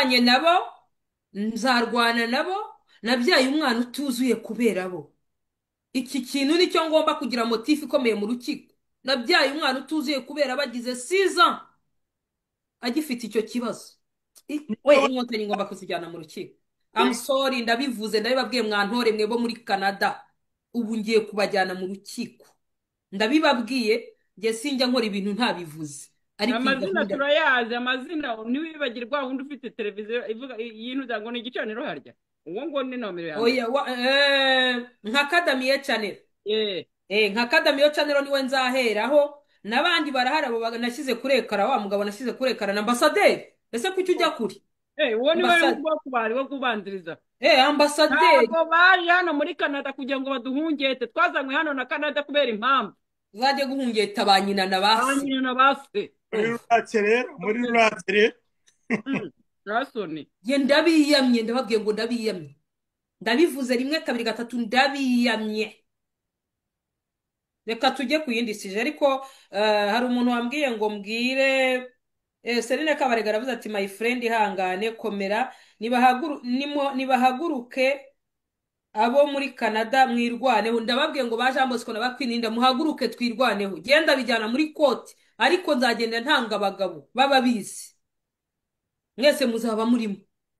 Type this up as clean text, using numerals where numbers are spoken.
narwanye nabo, nzarwana nabo, nabyaye umwana utuzuye kubera bo. Iki kintu nicyo ngomba kugira motifu ikomeye mu rukiko. Nabyaye umwana utuzuye kubera bagize siza agifite icyo kibazo. We inkotanyi ngomba kuzijyana mu rukiko. I'm sorry, ndabivuze, ndabibabwiye mwantore mwe bo muri Canada. Ubu ngiye kubajyana mu rukiko. Ndabibabwiye, njye sinjya nkora ibintu ntabivuze. Ariko iyi amazina gahunda turayazi, amazina ntiwibagirwa wundi ufite televiziyo ivuga yintu ngo ni igicaniro harya, uwo ngo ni nomero ya mbere. oya nka Kadamiye Channel. Eh, Nka Kadamiyo Channel niwe nzaheraho, n'abandi barahari abo nashyize kuri ekara, wa mugabo nashyize kuri ekara na ambasaderi. Ese kuki ujya kuri uwo ni we ambasade? wo kubari wo kubanziriza. Ambasaderi Ntabwo baje hano muri Canada kugira ngo baduhungete, twazanywe hano na Canada kubera impamvu. uzajye guhungeta ba nyina na ba Ba se. nyina na ba se. muri rurake rero Rasoni. Ye ndabiyamye, ndababwiye ngo ndabiyamye. Ndabivuze rimwe kabiri gatatu, ndabiyamye. Reka tujye ku yindi sije, ariko hari umuntu wambwiye ngo mbwire Serine Kabarega aravuze ati my friend ihangane komera, nibahaguruke abo muri Canada mwirwaneho. Ndababwiye ngo ba Jean Bosco nabakwininda muhaguruke twirwaneho. Genda bijyana muri koti, ariko nzagenda ntanga abagabo baba bizi. Mwese muzaba murimo.